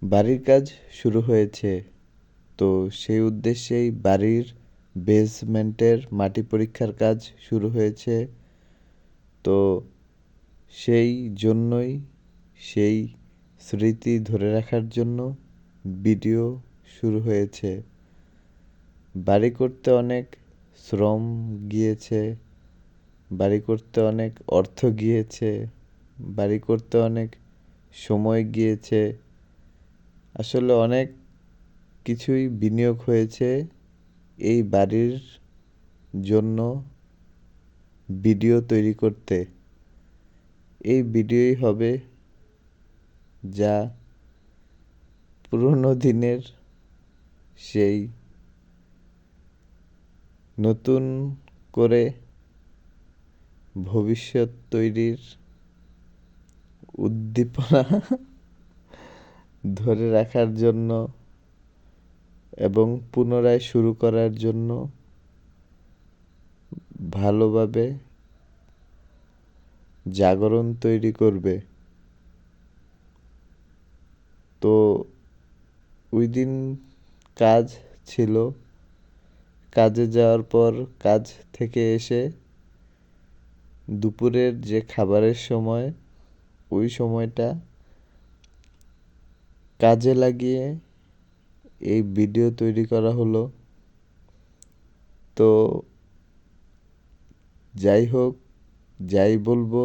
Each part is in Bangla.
বাড়ির কাজ শুরু হয়েছে, তো সেই উদ্দেশ্যেই বাড়ির বেসমেন্টের মাটি পরীক্ষার কাজ শুরু হয়েছে। তো সেই জন্যই সেই স্মৃতি ধরে রাখার জন্য ভিডিও শুরু হয়েছে। বাড়ি করতে অনেক শ্রম গিয়েছে, বাড়ি করতে অনেক অর্থ গিয়েছে, বাড়ি করতে অনেক সময় গিয়েছে, আসলে অনেক কিছুই বিনিয়োগ হয়েছে এই বাড়ির জন্য ভিডিও তৈরি করতে। এই ভিডিওই হবে যা পুরোনো দিনের সেই নতুন করে ভবিষ্যৎ তৈরির উদ্দীপনা ধরে রাখার জন্য এবং পুনরায় শুরু করার জন্য ভালোভাবে জাগরণ তৈরি করবে। তো ওইদিন কাজ ছিল, কাজে যাওয়ার পর কাজ থেকে এসে দুপুরের যে খাবারের সময়, ওই সময়টা কাজে লাগিয়ে এই ভিডিও তৈরি করা হলো। তো যাই হোক, যাই বলবো,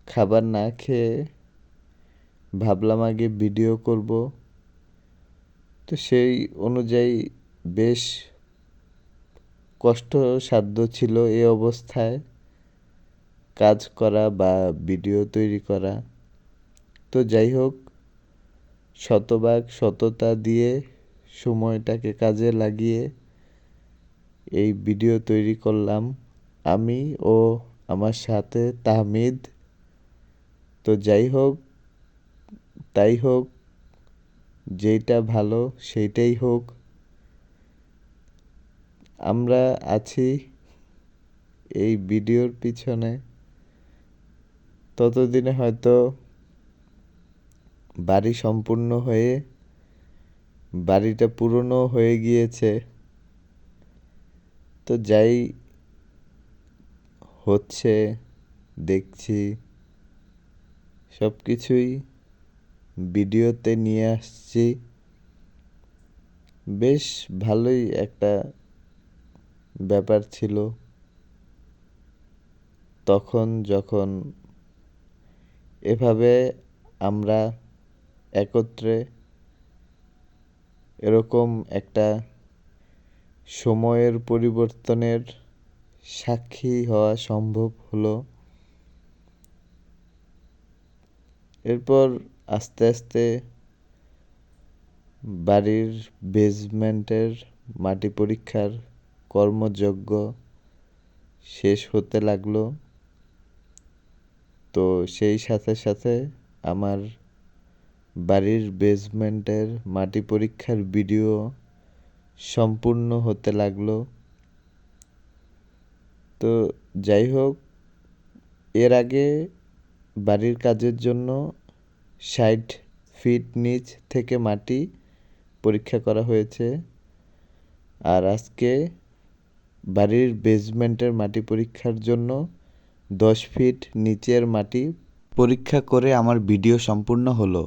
খাবার না খেয়ে ভাবলাম আগে ভিডিও করব। তো সেই অনুযায়ী বেশ কষ্টসাধ্য ছিল এই অবস্থায় কাজ করা বা ভিডিও তৈরি করা। তো যাই হোক, শতভাগ সততা দিয়ে সময়টাকে কাজে লাগিয়ে এই ভিডিও তৈরি করলাম আমি ও আমার সাথে তাহমিদ। তো যাই হোক, তাই হোক, যেইটা ভালো সেইটাই হোক। আমরা আছি এই ভিডিওর পিছনে। ততদিনে হয়তো বাড়ি সম্পূর্ণ হয়ে বাড়িটা পুরনো হয়ে গিয়েছে। তো যাই হচ্ছে দেখছি, সব কিছুই ভিডিওতে নিয়ে আসছি। বেশ ভালোই একটা ব্যাপার ছিল তখন, যখন এভাবে আমরা একত্রে এরকম একটা সময়ের পরিবর্তনের সাক্ষী হওয়া সম্ভব হলো। এরপর আস্তে আস্তে বাড়ির বেসমেন্টের মাটি পরীক্ষার কর্মযজ্ঞ শেষ হতে লাগলো। তো সেই সাথে সাথে আমার বাড়ির বেসমেন্টের মাটি পরীক্ষার ভিডিও সম্পূর্ণ হতে লাগলো। তো যাই হোক, এর আগে বাড়ির কাজের জন্য ৬০ ফিট নিচ থেকে মাটি পরীক্ষা করা হয়েছে। আর আজকে বাড়ির বেসমেন্টের মাটি পরীক্ষার জন্য ১০ ফিট নিচের মাটি পরীক্ষা করে আমার ভিডিও সম্পূর্ণ হলো।